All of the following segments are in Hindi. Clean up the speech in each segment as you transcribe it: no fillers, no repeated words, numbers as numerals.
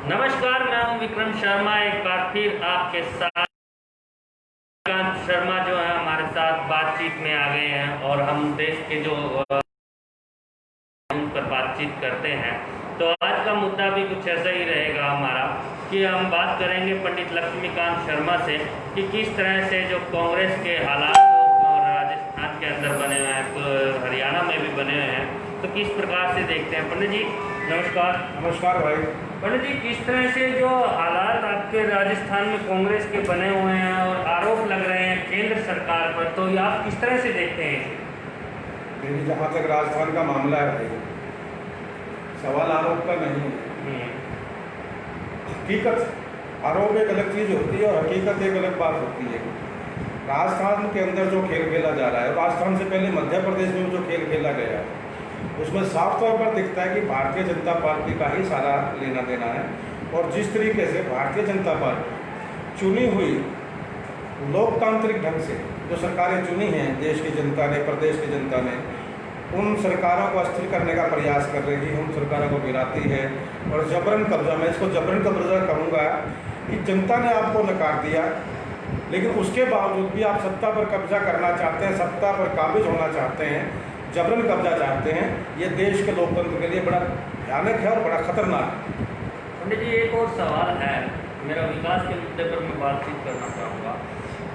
नमस्कार, मैं हूं विक्रम शर्मा। एक बार फिर आपके साथ शर्मा जो है हमारे साथ बातचीत में आ गए हैं और हम देश के जो उन पर बातचीत करते हैं। तो आज का मुद्दा भी कुछ ऐसा ही रहेगा हमारा कि हम बात करेंगे पंडित लक्ष्मीकांत शर्मा से कि किस तरह से जो कांग्रेस के हालात राजस्थान के अंदर बने हुए हैं, हरियाणा में भी बने हुए हैं, तो किस प्रकार से देखते हैं। पंडित जी नमस्कार। नमस्कार भाई। पंडित जी, किस तरह से जो हालात आपके राजस्थान में कांग्रेस के बने हुए हैं और आरोप लग रहे हैं केंद्र सरकार पर, तो ये आप किस तरह से देखते हैं इसे? देखिए, जहाँ तक राजस्थान का मामला है भाई, सवाल आरोप का नहीं है, हकीकत। आरोप एक अलग चीज़ होती है और हकीकत एक अलग बात होती है। राजस्थान के अंदर जो खेल खेला जा रहा है, राजस्थान से पहले मध्य प्रदेश में जो खेल खेला गया है, उसमें साफ तौर पर दिखता है कि भारतीय जनता पार्टी का ही सारा लेना देना है। और जिस तरीके से भारतीय जनता पार्टी चुनी हुई लोकतांत्रिक ढंग से जो सरकारें चुनी हैं देश की जनता ने, प्रदेश की जनता ने, उन सरकारों को अस्थिर करने का प्रयास कर रही है, उन सरकारों को गिराती है और जबरन कब्जा, मैं इसको जबरन कब्जा कहूँगा कि जनता ने आपको नकार दिया, लेकिन उसके बावजूद भी आप सत्ता पर कब्जा करना चाहते हैं, सत्ता पर काबिज होना चाहते हैं, जबरन कब्जा चाहते हैं। ये देश के लोकतंत्र के लिए बड़ा भयानक है और बड़ा खतरनाक है। पंडित जी, एक और सवाल है मेरा, विकास के मुद्दे पर मैं बातचीत करना चाहूँगा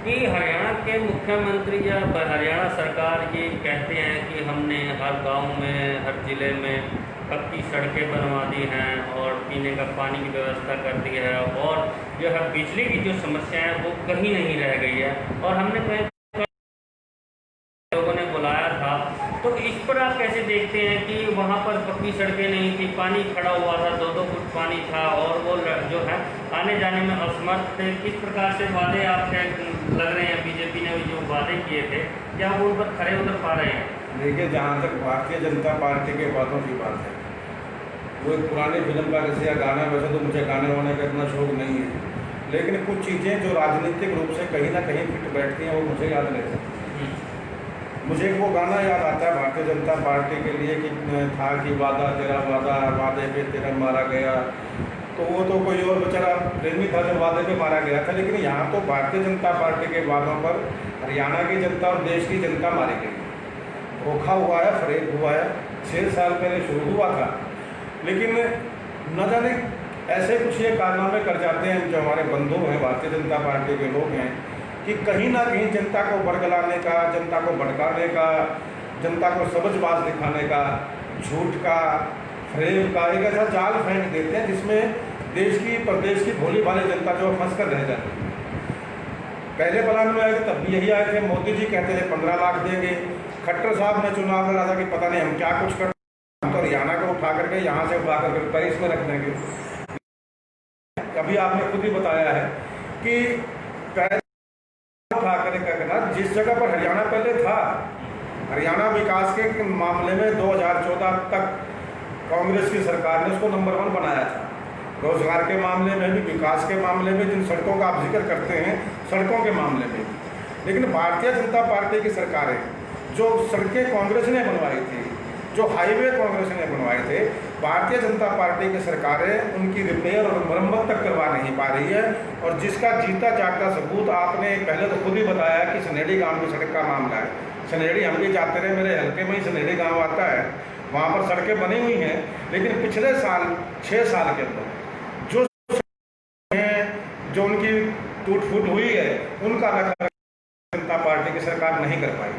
कि हरियाणा के मुख्यमंत्री या हरियाणा सरकार ये कहते हैं कि हमने हर गांव में, हर ज़िले में पक्की सड़कें बनवा दी हैं और पीने का पानी की व्यवस्था कर दी है और जो है बिजली की जो समस्या है वो कहीं नहीं रह गई है। और हमने कहीं लोगों ने बुलाया था, तो इस पर आप कैसे देखते हैं कि वहाँ पर पक्की सड़कें नहीं थी, पानी खड़ा हुआ था, 2-2 फुट पानी था और वो जो है आने जाने में असमर्थ थे। किस प्रकार से वादे आपके लग रहे हैं, बीजेपी ने जो वादे किए थे क्या वो उन पर खरे उतर पा रहे हैं? देखिए, जहाँ तक भारतीय जनता पार्टी के बातों की बात है, वो एक पुरानी फिल्म का जैसे गाना, वैसे तो मुझे गाने वाने का इतना शौक नहीं है, लेकिन कुछ चीज़ें जो राजनीतिक रूप से कहीं ना कहीं फिट बैठती हैं वो मुझे याद रहती हैं। मुझे वो गाना याद आता है भारतीय जनता पार्टी के लिए कि था कि वादा तेरा वादा, वादे पे तेरा मारा गया। तो वो तो कोई और बेचारा प्रेमी था जो वादे पे मारा गया था, लेकिन यहाँ तो भारतीय जनता पार्टी के वादों पर हरियाणा की जनता और देश की जनता मारी गई, धोखा हुआ है, फरेब हुआ है। 6 साल पहले शुरू हुआ था, लेकिन न जाने ऐसे कुछ ये कारनामे कर जाते हैं जो हमारे बंधु हैं, भारतीय जनता पार्टी के लोग हैं, कि कहीं ना कहीं जनता को बरगलाने का, जनता को भड़काने का, जनता को समझबाज दिखाने का, झूठ का, फ्रेब का एक ऐसा जाल फेंक देते हैं जिसमें देश की, प्रदेश की भोली भाली जनता जो फंस कर रह जाती है। पहले प्लान में आए थे तब भी यही आए थे, मोदी जी कहते थे 15 लाख देंगे, खट्टर साहब ने चुनाव लड़ा था कि पता नहीं हम क्या कुछ कर, हम तो हरियाणा को उठा करके यहाँ से उठा करके पेरिस में रख देंगे। अभी आपने खुद ही बताया है कि उठा करके जिस जगह पर हरियाणा पहले था, हरियाणा विकास के मामले में 2014 तक कांग्रेस की सरकार ने उसको नंबर 1 बनाया था। रोजगार के मामले में भी, विकास के मामले में, जिन सड़कों का आप जिक्र करते हैं, सड़कों के मामले में भी। लेकिन भारतीय जनता पार्टी की सरकारें, जो सड़कें कांग्रेस ने बनवाई थी, जो हाईवे कांग्रेस ने बनवाए थे, भारतीय जनता पार्टी की सरकारें उनकी रिपेयर और मरम्मत तक करवा नहीं पा रही है। और जिसका जीता जागता सबूत आपने पहले तो खुद ही बताया कि सनेड़ी गांव की सड़क का मामला है। सनेड़ी हम भी जाते रहे, मेरे हल्के में ही सनेड़ी गांव आता है, वहाँ पर सड़कें बनी हुई हैं, लेकिन पिछले साल 6 साल के अंदर जो हैं, जो उनकी टूट फूट हुई है, उनका रखा जनता पार्टी की सरकार नहीं कर पाई।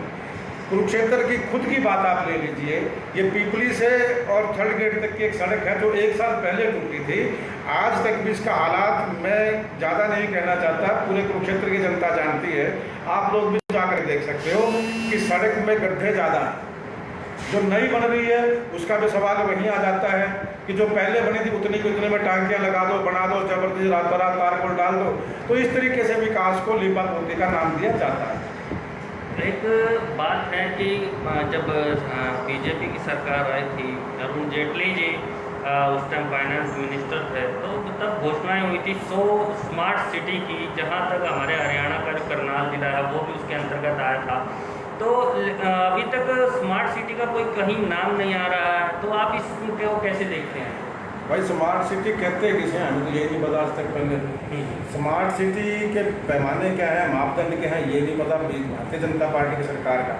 कुरुक्षेत्र की खुद की बात आप ले लीजिए, ये पीपली से और थर्ड गेट तक की एक सड़क है जो 1 साल पहले टूटी थी, आज तक भी इसका हालात मैं ज़्यादा नहीं कहना चाहता, पूरे कुरुक्षेत्र की जनता जानती है, आप लोग भी जाकर देख सकते हो कि सड़क में गड्ढे ज़्यादा हैं। जो नई बन रही है उसका भी सवाल वहीं आ जाता है कि जो पहले बनी थी उतनी को उतने में टांकियाँ लगा दो, बना दो, जबरदस्ती रात बरात तारकोल डाल दो। तो इस तरीके से विकास को लीपा पोती का नाम दिया जाता है। एक बात है कि जब बीजेपी की सरकार आई थी, अरुण जेटली जी उस टाइम फाइनेंस मिनिस्टर थे, तो तब घोषणाएं हुई थी 100 स्मार्ट सिटी की, जहां तक हमारे हरियाणा का जो करनाल जिला है वो भी उसके अंतर्गत आया था। तो अभी तक स्मार्ट सिटी का कोई कहीं नाम नहीं आ रहा है, तो आप इसको कैसे देखते हैं? भाई स्मार्ट सिटी कहते किसे हैं, हमें तो यही नहीं पता आज तक। पहले स्मार्ट सिटी के पैमाने क्या है, मापदंड क्या है, ये नहीं पता भारतीय जनता पार्टी की सरकार का।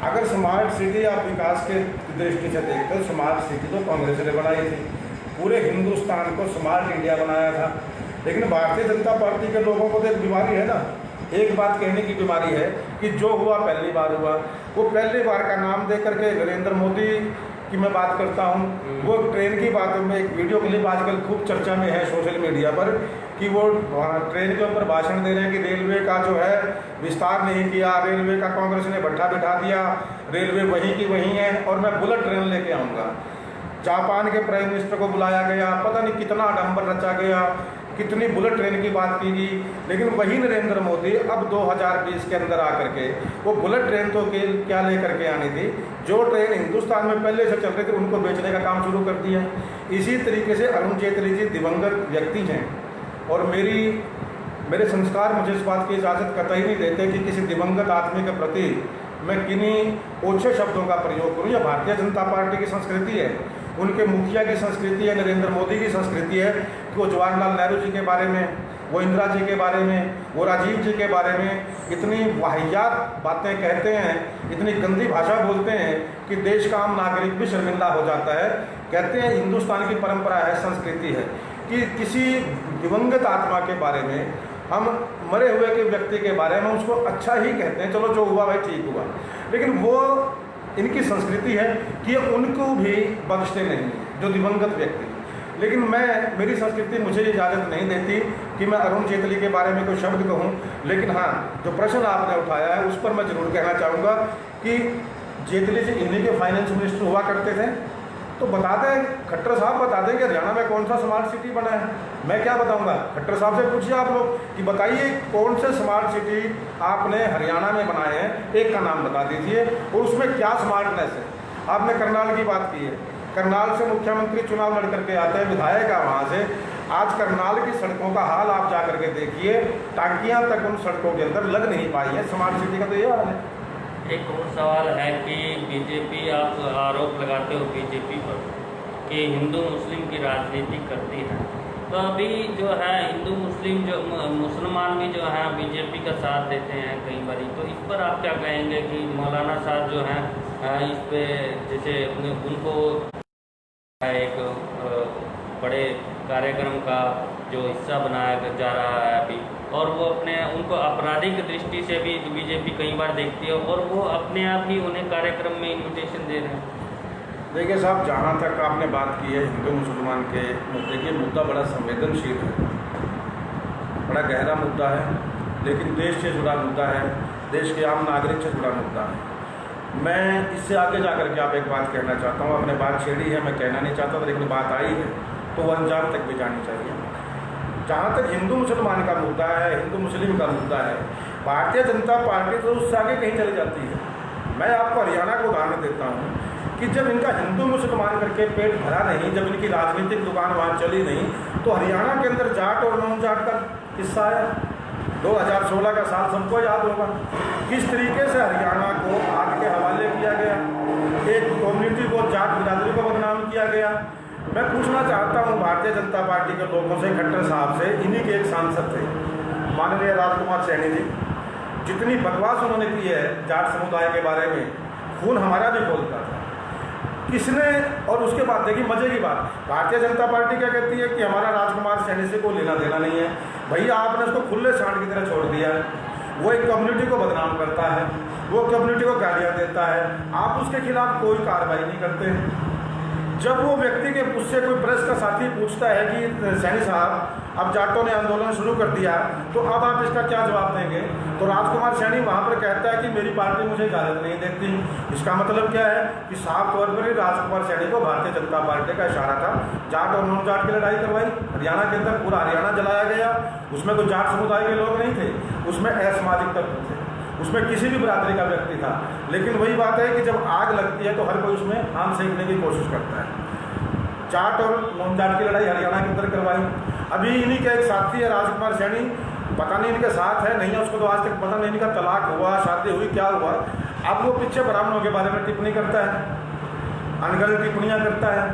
अगर स्मार्ट सिटी आप विकास के दृष्टि से देखते हो, स्मार्ट सिटी तो कांग्रेस ने बनाई थी, पूरे हिंदुस्तान को स्मार्ट इंडिया बनाया था। लेकिन भारतीय जनता पार्टी के लोगों को तो एक बीमारी है ना, एक बात कहने की बीमारी है कि जो हुआ पहली बार हुआ। वो पहली बार का नाम दे करके नरेंद्र मोदी की मैं बात करता हूँ, वो ट्रेन की बात में एक वीडियो क्लिप आजकल खूब चर्चा में है सोशल मीडिया पर कि वो ट्रेन के ऊपर भाषण दे रहे हैं कि रेलवे का जो है विस्तार नहीं किया, रेलवे का कांग्रेस ने भट्ठा बिठा दिया, रेलवे वहीं की वहीं है और मैं बुलेट ट्रेन लेके आऊँगा। जापान के प्राइम मिनिस्टर को बुलाया गया, पता नहीं कितना आडंबर रचा गया, कितनी बुलेट ट्रेन की बात की गई। लेकिन वही नरेंद्र मोदी अब 2020 के अंदर आकर के वो बुलेट ट्रेन तो क्या लेकर के आनी थी, जो ट्रेन हिंदुस्तान में पहले से चल रही थी उनको बेचने का काम शुरू कर दिया। इसी तरीके से अरुण जेटली जी दिवंगत व्यक्ति हैं और मेरे संस्कार मुझे इस बात की इजाज़त कतई नहीं देते कि किसी दिवंगत आदमी के प्रति मैं किन्हीं ओछे शब्दों का प्रयोग करूँ। या भारतीय जनता पार्टी की संस्कृति है, उनके मुखिया की संस्कृति है, नरेंद्र मोदी की संस्कृति है कि वो जवाहरलाल नेहरू जी के बारे में, वो इंदिरा जी के बारे में, वो राजीव जी के बारे में इतनी वाहियात बातें कहते हैं, इतनी गंदी भाषा बोलते हैं कि देश का आम नागरिक भी शर्मिंदा हो जाता है। कहते हैं हिंदुस्तान की परंपरा है, संस्कृति है कि किसी दिवंगत आत्मा के बारे में, हम मरे हुए के व्यक्ति के बारे में उसको अच्छा ही कहते हैं, चलो जो हुआ भाई ठीक हुआ। लेकिन वो इनकी संस्कृति है कि उनको भी बख्शते नहीं जो दिवंगत व्यक्ति। लेकिन मेरी संस्कृति मुझे इजाज़त नहीं देती कि मैं अरुण जेटली के बारे में कोई शब्द कहूँ। लेकिन हाँ, जो प्रश्न आपने उठाया है उस पर मैं ज़रूर कहना चाहूँगा कि जेटली जी इन्हीं के फाइनेंस मिनिस्टर हुआ करते थे, तो बता दें, खट्टर साहब बता दें कि हरियाणा में कौन सा स्मार्ट सिटी बना है। मैं क्या बताऊंगा, खट्टर साहब से पूछिए आप लोग कि बताइए कौन से स्मार्ट सिटी आपने हरियाणा में बनाए हैं, एक का नाम बता दीजिए और उसमें क्या स्मार्टनेस है। आपने करनाल की बात की है, करनाल से मुख्यमंत्री चुनाव लड़ करके आते हैं, विधायक है वहाँ से। आज करनाल की सड़कों का हाल आप जा करके देखिए, टांकियाँ तक उन सड़कों के अंदर लग नहीं पाई है। स्मार्ट सिटी का तो ये हाल है। एक और सवाल है कि बीजेपी, आप आरोप लगाते हो बीजेपी पर कि हिंदू मुस्लिम की राजनीति करती है, तो अभी जो है हिंदू मुस्लिम जो मुसलमान भी जो है बीजेपी का साथ देते हैं कई बार, तो इस पर आप क्या कहेंगे कि मौलाना साहब जो हैं इस पे जैसे उनको एक बड़े कार्यक्रम का जो हिस्सा बनाया जा रहा है अभी, और वो उनको आपराधिक दृष्टि से भी बीजेपी कई बार देखती है और वो अपने आप ही उन्हें कार्यक्रम में इन्विटेशन दे रहे हैं। देखिए साहब, जहाँ तक आपने बात की है हिंदू मुसलमान के मुद्दे की, मुद्दा बड़ा संवेदनशील है, बड़ा गहरा मुद्दा है, लेकिन देश से जुड़ा मुद्दा है, देश के आम नागरिक से जुड़ा मुद्दा है। मैं इससे आगे जाकर के आप एक बात कहना चाहता हूँ, आपने बात छेड़ी है, मैं कहना नहीं चाहता था, लेकिन बात आई है तो वो अंजाम तक भी जानी चाहिए। जहाँ तक हिंदू मुसलमान का मुद्दा है, हिंदू मुस्लिम का मुद्दा है, भारतीय जनता पार्टी तो उससे आगे कहीं चली जाती है। मैं आपको हरियाणा का उदाहरण देता हूँ कि जब इनका हिंदू मुसलमान करके पेट भरा नहीं, जब इनकी राजनीतिक दुकान वहाँ चली नहीं, तो हरियाणा के अंदर जाट और नॉन जाट का किस्सा आया। 2016 का साल सबको याद होगा किस तरीके से हरियाणा को आग के हवाले किया गया, एक कम्युनिटी को, जाट बिरादरी को बदनाम किया गया। मैं पूछना चाहता हूं भारतीय जनता पार्टी के लोगों से, खट्टर साहब से, इन्हीं के एक सांसद थे माननीय राजकुमार सैनी जी, जितनी बकवास उन्होंने की है जाट समुदाय के बारे में, खून हमारा भी बोलता था। किसने, और उसके बाद देखिए मजे की बात, भारतीय जनता पार्टी क्या कहती है कि हमारा राजकुमार सैनी से कोई लेना देना नहीं है। भैया आपने उसको खुले सांड की तरह छोड़ दिया है, वो एक कम्युनिटी को बदनाम करता है, वो कम्युनिटी को गालियाँ देता है, आप उसके खिलाफ कोई कार्रवाई नहीं करते। जब वो व्यक्ति के उससे कोई प्रेस का साथी पूछता है कि सैनी साहब अब जाटों ने आंदोलन शुरू कर दिया तो अब आप इसका क्या जवाब देंगे, तो राजकुमार सैनी वहाँ पर कहता है कि मेरी पार्टी मुझे इजाज़त नहीं देती। इसका मतलब क्या है कि साफ तौर पर ही राजकुमार सैनी को भारतीय जनता पार्टी का इशारा था। जाट और नॉन जाट की लड़ाई करवाई हरियाणा के अंदर, पूरा हरियाणा जलाया गया। उसमें कोई जाट समुदाय के लोग नहीं थे, उसमें असामाजिक तत्व थे, उसमें किसी भी बिरादरी का व्यक्ति था। लेकिन वही बात है कि जब आग लगती है तो हर कोई उसमें आम सेकने की कोशिश करता है। जाट और नॉन जाट की लड़ाई हरियाणा के अंदर करवाई। अभी इन्हीं के एक साथी है राजकुमार सैनी, पता नहीं इनके साथ है नहीं है, उसको तो आज तक पता नहीं इनका तलाक हुआ, शादी हुई, क्या हुआ। अब वो पीछे ब्राह्मणों के बारे में टिप्पणी करता है, अनगढ़ टिप्पणियाँ करता है।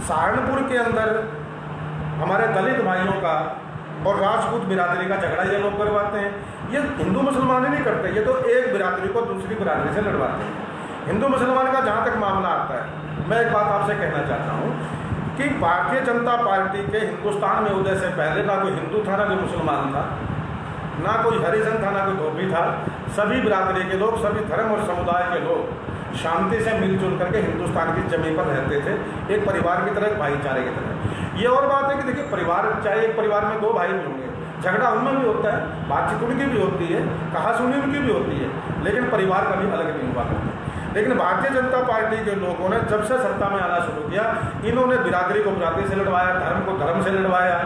सहारनपुर के अंदर हमारे दलित भाइयों का और राजपूत बिरादरी का झगड़ा ये लोग करवाते हैं। ये हिंदू मुसलमान ही नहीं करते, ये तो एक बिरादरी को दूसरी बिरादरी से लड़वाते हैं। हिंदू मुसलमान का जहाँ तक मामला आता है, मैं एक बात आपसे कहना चाहता हूँ कि भारतीय जनता पार्टी के हिंदुस्तान में उदय से पहले ना कोई हिंदू था, ना कोई मुसलमान था, ना कोई हरिजन था, ना कोई धोबी था। सभी बिरादरी के लोग, सभी धर्म और समुदाय के लोग शांति से मिलजुल करके हिंदुस्तान की जमीन पर रहते थे, एक परिवार की तरह, एक भाईचारे की तरह। ये और बात है कि देखिए, परिवार, चाहे एक परिवार में दो भाई भी होंगे, झगड़ा उनमें भी होता है, बातचीत उनकी भी होती है, कहासुनी उनकी भी होती है, लेकिन परिवार कभी अलग नहीं हुआ करता। लेकिन भारतीय जनता पार्टी के लोगों ने जब से सत्ता में आना शुरू किया, इन्होंने बिरादरी को बिरादरी से लड़वाया, धर्म को धर्म से लड़वाया,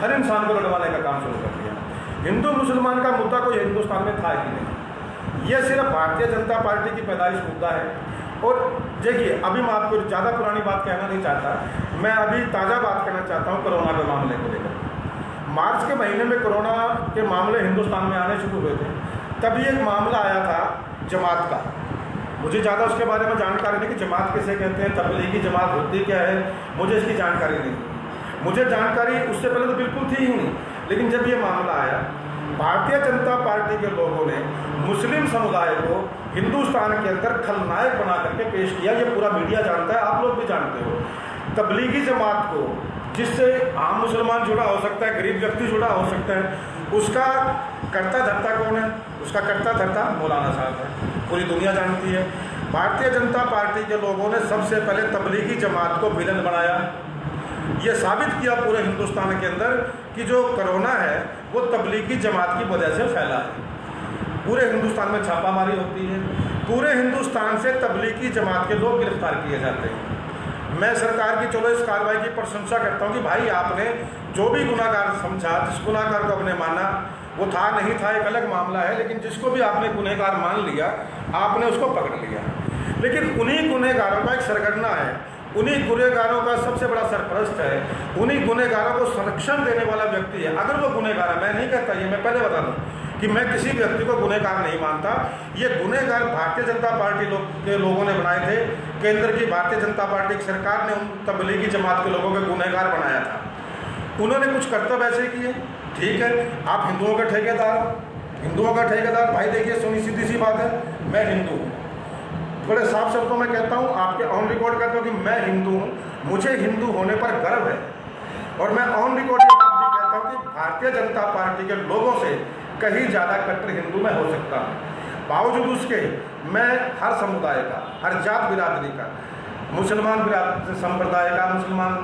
हर इंसान को लड़वाने का काम शुरू कर दिया। हिंदू मुसलमान का मुद्दा कोई हिंदुस्तान में था ही नहीं, यह सिर्फ भारतीय जनता पार्टी की पैदाइश मुद्दा है। और देखिए, अभी मैं आपको ज़्यादा पुरानी बात कहना नहीं चाहता, मैं अभी ताज़ा बात करना चाहता हूँ कोरोना के मामले को लेकर। मार्च के महीने में कोरोना के मामले हिंदुस्तान में आने शुरू हुए थे, तभी एक मामला आया था जमात का। मुझे ज़्यादा उसके बारे में जानकारी नहीं कि जमात किसे कहते हैं, तबलीगी जमात होती क्या है, मुझे इसकी जानकारी नहीं। मुझे जानकारी उससे पहले तो बिल्कुल थी ही नहीं, लेकिन जब ये मामला आया, भारतीय जनता पार्टी के लोगों ने मुस्लिम समुदाय को हिंदुस्तान के अंदर खलनायक बना करके पेश किया। ये पूरा मीडिया जानता है, आप लोग भी जानते हो। तबलीगी जमात को, जिससे आम मुसलमान जुड़ा हो सकता है, गरीब व्यक्ति जुड़ा हो सकता है, उसका कर्ता धर्ता कौन है? उसका कर्ता धर्ता मौलाना साहब है, पूरी दुनिया जानती है। भारतीय जनता पार्टी के लोगों ने सबसे पहले तबलीगी जमात को विलन बनाया। ये साबित किया पूरे हिंदुस्तान के अंदर कि जो कोरोना है वो तबलीगी जमात की वजह से फैला है। पूरे हिंदुस्तान में छापामारी होती है, पूरे हिंदुस्तान से तबलीगी जमात के लोग गिरफ्तार किए जाते हैं। मैं सरकार की चलो इस कार्रवाई की प्रशंसा करता हूँ कि भाई, आपने जो भी गुनाहगार समझा, जिस गुनाहगार को आपने माना, वो था नहीं था एक अलग मामला है, लेकिन जिसको भी आपने गुनहगार मान लिया, आपने उसको पकड़ लिया। लेकिन उन्हीं गुनहगारों का एक सरगना है, उन्हीं गुनहगारों का सबसे बड़ा सरपरस्त है, उन्हीं गुनहगारों को संरक्षण देने वाला व्यक्ति है। अगर वो गुनहगार है, मैं नहीं कहता, ये मैं पहले बता दूं कि मैं किसी व्यक्ति को गुनहगार नहीं मानता। ये गुनहगार भारतीय जनता पार्टी के लोगों ने बनाए थे। केंद्र की भारतीय जनता पार्टी की सरकार ने उन तबलीगी जमात के लोगों को गुनहगार बनाया था। उन्होंने कुछ कर्तव्य ऐसे किए, ठीक है, आप हिंदुओं का ठेकेदार, हिंदुओं का ठेकेदार, भाई देखिए, सुनी सीधी सी बात है, मैं हिंदू हूँ, बड़े साफ शब्दों में कहता हूँ, आपके ऑन रिकॉर्ड करता हूँ कि मैं हिंदू हूँ, मुझे हिंदू होने पर गर्व है। और मैं ऑन रिकॉर्ड ये बात भी कहता हूँ कि भारतीय जनता पार्टी के लोगों से कहीं ज़्यादा कट्टर हिंदू मैं हो सकता हूँ। बावजूद उसके मैं हर समुदाय का, हर जात बिरादरी का, मुसलमान संप्रदाय का,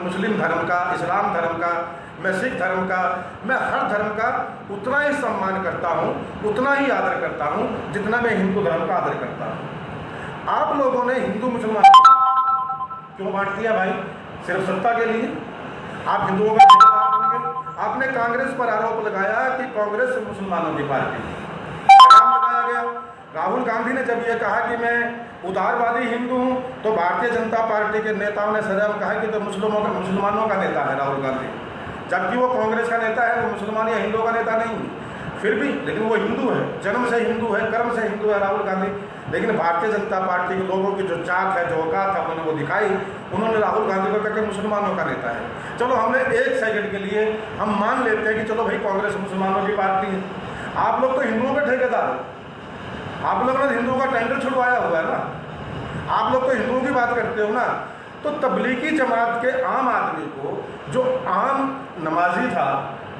मुस्लिम धर्म का, इस्लाम धर्म का, मैं सिख धर्म का, मैं हर धर्म का उतना ही सम्मान करता हूँ, उतना ही आदर करता हूँ जितना मैं हिंदू धर्म का आदर करता हूँ। आप लोगों ने हिंदू मुसलमान क्यों बांट दिया भाई? सिर्फ सत्ता के लिए? आप हिंदुओं का ठेकेदार बन गए। आपने कांग्रेस पर आरोप लगाया कि कांग्रेस मुसलमानों की पार्टी, आरोप लगाया गया। राहुल गांधी ने जब ये कहा कि मैं उदारवादी हिंदू हूँ, तो भारतीय जनता पार्टी के नेताओं ने सदैव कहा कि तो मुसलमानों का नेता है राहुल गांधी, जबकि वो कांग्रेस का नेता है, वो मुसलमान या हिंदुओं का नेता नहीं। फिर भी लेकिन वो हिंदू है, जन्म से हिंदू है, कर्म से हिंदू है राहुल गांधी। लेकिन भारतीय जनता पार्टी के लोगों की जो चाक है, जो औकात है, उन्होंने वो दिखाई। उन्होंने राहुल गांधी को कहकर मुसलमानों का नेता है। चलो, हमने एक सेकंड के लिए हम मान लेते हैं कि चलो भाई, कांग्रेस मुसलमानों की पार्टी है। आप लोग तो हिंदुओं के ठेकेदार हो, आप लोगों ने हिंदुओं का टेंडर छुड़वाया हुआ है ना, आप लोग तो हिंदुओं की बात करते हो ना। तो तबलीगी जमात के आम आदमी को, जो आम नमाजी था,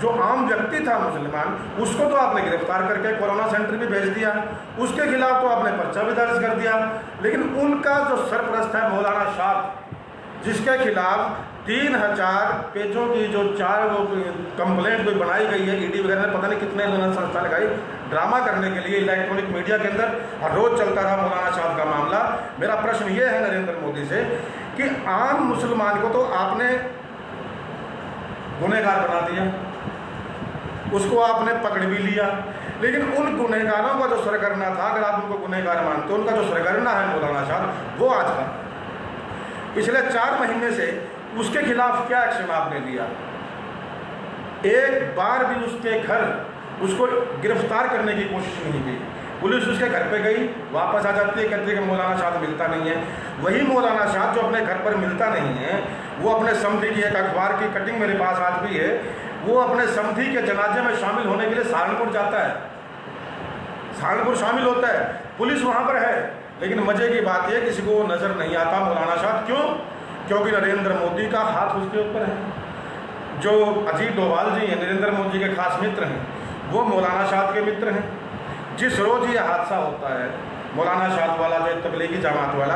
जो आम व्यक्ति था मुसलमान, उसको तो आपने गिरफ्तार करके कोरोना सेंटर में भेज दिया, उसके खिलाफ तो आपने पर्चा भी दर्ज कर दिया। लेकिन उनका जो सरपरस्त है मौलाना साहब, जिसके खिलाफ 3000 पेजों की जो 4 वो कंप्लेंट कोई बनाई गई है, ईडी वगैरह ने पता नहीं कितने उन्होंने संस्था लगाई ड्रामा करने के लिए इलेक्ट्रॉनिक मीडिया के अंदर, और रोज चलता रहा मौलाना साहब का मामला। मेरा प्रश्न ये है नरेंद्र मोदी से कि आम मुसलमान को तो आपने गुनहगार बना दिया, उसको आपने पकड़ भी लिया, लेकिन उन गुनहगारों का जो सरगना था, अगर आप उनको गुनहगार मानते हो, उनका जो सरगना है मौलाना साहब, वो आज का पिछले 4 महीने से उसके खिलाफ क्या एक्शन आपने लिया? एक बार भी उसके घर उसको गिरफ्तार करने की कोशिश नहीं की। पुलिस उसके घर पे गई, वापस आ जाती है, कहती है कि मौलाना साहब मिलता नहीं है। वही मौलाना साहब जो अपने घर पर मिलता नहीं है, वो अपने समधी की, एक अखबार की कटिंग मेरे पास आज भी है, वो अपने समधी के जनाजे में शामिल होने के लिए सहारनपुर जाता है, सहारनपुर शामिल होता है, पुलिस वहाँ पर है। लेकिन मजे की बात यह किसी को नज़र नहीं आता मौलाना साहब। क्यों? क्योंकि नरेंद्र मोदी का हाथ उसके ऊपर है। जो अजीत डोभाल जी हैं, नरेंद्र मोदी के खास मित्र हैं, वो मौलाना साहब के मित्र हैं। जिस रोज़ ये हादसा होता है मौलाना साहब वाला, जो तबलीगी जमात वाला,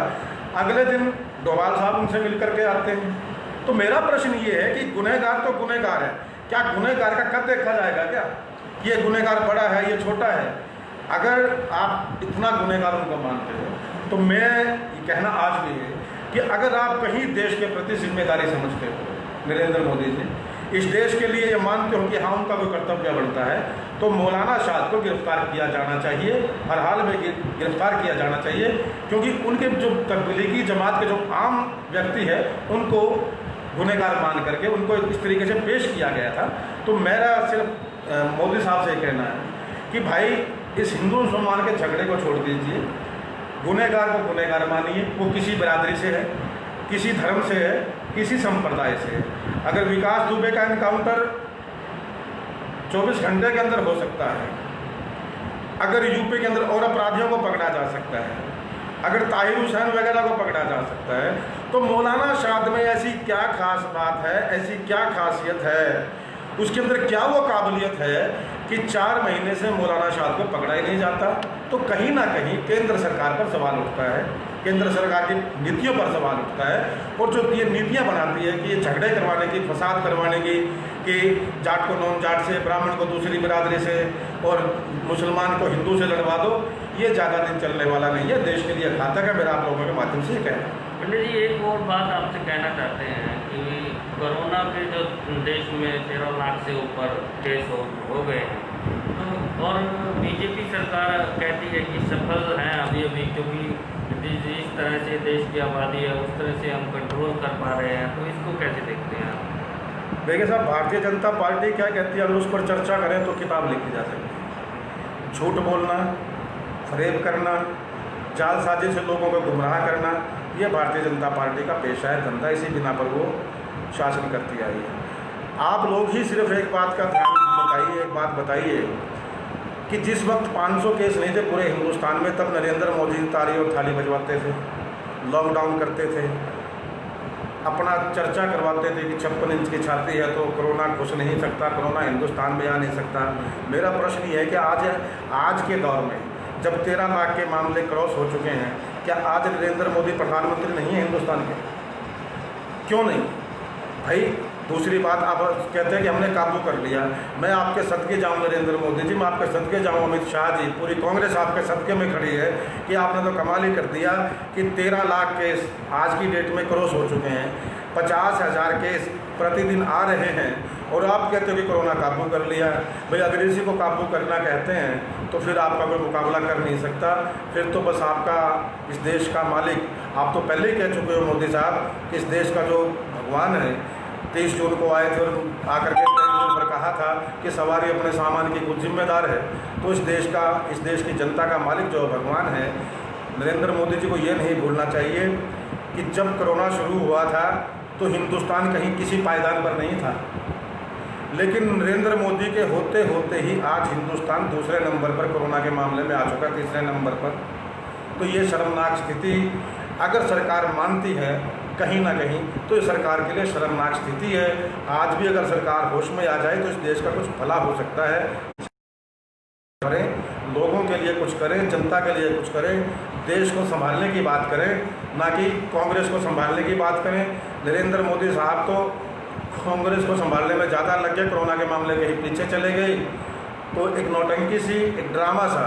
अगले दिन डोभाल साहब उनसे मिल करके आते हैं। तो मेरा प्रश्न ये है कि गुनहगार तो गुनहगार है, क्या गुनहगार का कद देखा जाएगा क्या? ये गुनहगार बड़ा है, ये छोटा है? अगर आप इतना गुनहगार उनको मानते हो तो मैं ये कहना आज भी है कि अगर आप कहीं देश के प्रति जिम्मेदारी समझते हो नरेंद्र मोदी जी, इस देश के लिए ये मानते हो कि हाँ उनका कोई कर्तव्य बनता है, तो मौलाना साहब को गिरफ्तार किया जाना चाहिए, हर हाल में गिरफ्तार किया जाना चाहिए। क्योंकि उनके जो तबलीगी जमात के जो आम व्यक्ति है उनको गुनहगार मान करके उनको इस तरीके से पेश किया गया था। तो मेरा सिर्फ मोदी साहब से कहना है कि भाई इस हिंदू मुसलमान के झगड़े को छोड़ दीजिए, गुनहगार को गुनहगार मानिए। वो किसी बिरादरी से है, किसी धर्म से है, किसी संप्रदाय से है। अगर विकास दुबे का इनकाउंटर 24 घंटे के अंदर हो सकता है, अगर यूपी के अंदर और अपराधियों को पकड़ा जा सकता है, अगर ताहिर हुसैन वगैरह को पकड़ा जा सकता है, तो मौलाना साहब में ऐसी क्या खास बात है, ऐसी क्या खासियत है, उसके अंदर क्या वो काबिलियत है कि 4 महीने से मौलाना साहब को पकड़ा ही नहीं जाता? तो कहीं ना कहीं केंद्र सरकार पर सवाल उठता है, केंद्र सरकार की नीतियों पर सवाल उठता है। और जो ये नीतियाँ बनाती है कि ये झगड़े करवाने की, फसाद करवाने की, कि जाट को नॉन जाट से, ब्राह्मण को दूसरी बिरादरी से और मुसलमान को हिंदू से लड़वा दो, ये ज़्यादा दिन चलने वाला नहीं है, देश के लिए घातक है। मेरा आप लोगों के माध्यम से कहना है। पंडित जी, एक और बात आपसे कहना चाहते हैं कि कोरोना के जो देश में 13 लाख से ऊपर केस हो गए हैं, तो और बीजेपी सरकार कहती है कि सफल हैं अभी क्योंकि जिस तरह से देश की आबादी है उस तरह से हम कंट्रोल कर पा रहे हैं, तो इसको कैसे देखते हैं आप? देखिए साहब, भारतीय जनता पार्टी क्या कहती है, अगर उस पर चर्चा करें तो किताब लिखी जा सकती है। झूठ बोलना, फरेब करना, जालसाजी से लोगों को गुमराह करना, ये भारतीय जनता पार्टी का पेशा है, धंधा। इसी बिना पर वो शासन करती आई है। आप लोग ही सिर्फ एक बात का ध्यान बताइए, एक बात बताइए कि जिस वक्त 500 केस नहीं थे पूरे हिंदुस्तान में, तब नरेंद्र मोदी ताली और थाली बजवाते थे, लॉकडाउन करते थे, अपना चर्चा करवाते थे कि 56 इंच की छाती है तो कोरोना घुस नहीं सकता, कोरोना हिंदुस्तान में आ नहीं सकता। मेरा प्रश्न ये है कि आज के दौर में जब 13 लाख के मामले क्रॉस हो चुके हैं, क्या आज नरेंद्र मोदी प्रधानमंत्री नहीं है हिंदुस्तान के? क्यों नहीं भाई? दूसरी बात, आप कहते हैं कि हमने काबू कर लिया। मैं आपके सदके जाऊं नरेंद्र मोदी जी, मैं आपके सदके जाऊं अमित शाह जी, पूरी कांग्रेस आपके सदके में खड़ी है कि आपने तो कमाल ही कर दिया कि 13 लाख केस आज की डेट में क्रॉस हो चुके हैं, 50,000 केस प्रतिदिन आ रहे हैं, और आप कहते हो कि कोरोना काबू कर लिया। भाई अगर इसी को काबू करना कहते हैं तो फिर आपका कोई मुकाबला कर नहीं सकता। फिर तो बस आपका इस देश का मालिक, आप तो पहले ही कह चुके हो मोदी साहब कि इस देश का जो भगवान है, 23 जून को आए थे और आकर के 23 जून पर कहा था कि सवारी अपने सामान की खुद जिम्मेदार है। तो इस देश की जनता का मालिक जो भगवान है, नरेंद्र मोदी जी को ये नहीं भूलना चाहिए कि जब कोरोना शुरू हुआ था तो हिंदुस्तान कहीं किसी पायदान पर नहीं था, लेकिन नरेंद्र मोदी के होते होते ही आज हिंदुस्तान दूसरे नंबर पर कोरोना के मामले में आ चुका, तीसरे नंबर पर। तो ये शर्मनाक स्थिति अगर सरकार मानती है कहीं ना कहीं, तो ये सरकार के लिए शर्मनाक स्थिति है। आज भी अगर सरकार होश में आ जाए तो इस देश का कुछ भला हो सकता है। करें, लोगों के लिए कुछ करें, जनता के लिए कुछ करें, देश को संभालने की बात करें, ना कि कांग्रेस को संभालने की बात करें। नरेंद्र मोदी साहब तो कांग्रेस को संभालने में ज़्यादा लग गए, कोरोना के मामले के ही पीछे चले गए। तो एक नौटंकी सी, एक ड्रामा सा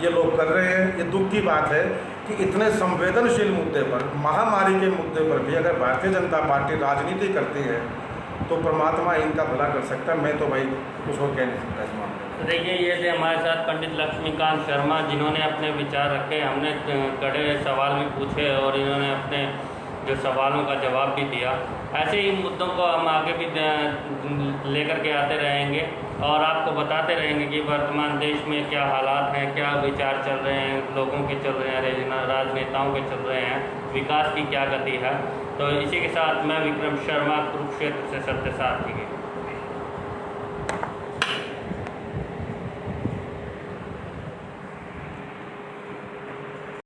ये लोग कर रहे हैं। ये दुख की बात है कि इतने संवेदनशील मुद्दे पर, महामारी के मुद्दे पर भी अगर भारतीय जनता पार्टी राजनीति करती है तो परमात्मा इनका भला कर सकता है। मैं तो भाई कुछ और कह नहीं सकता इस मामले में। तो देखिए, ये थे हमारे साथ पंडित लक्ष्मीकांत शर्मा, जिन्होंने अपने विचार रखे, हमने कड़े सवाल भी पूछे और इन्होंने अपने जो सवालों का जवाब भी दिया। ऐसे ही मुद्दों को हम आगे भी लेकर के आते रहेंगे और आपको बताते रहेंगे कि वर्तमान देश में क्या हालात हैं, क्या विचार चल रहे हैं, लोगों के चल रहे हैं, राजनेताओं के चल रहे हैं, विकास की क्या गति है। तो इसी के साथ मैं विक्रम शर्मा कुरुक्षेत्र से सत्य सारथी के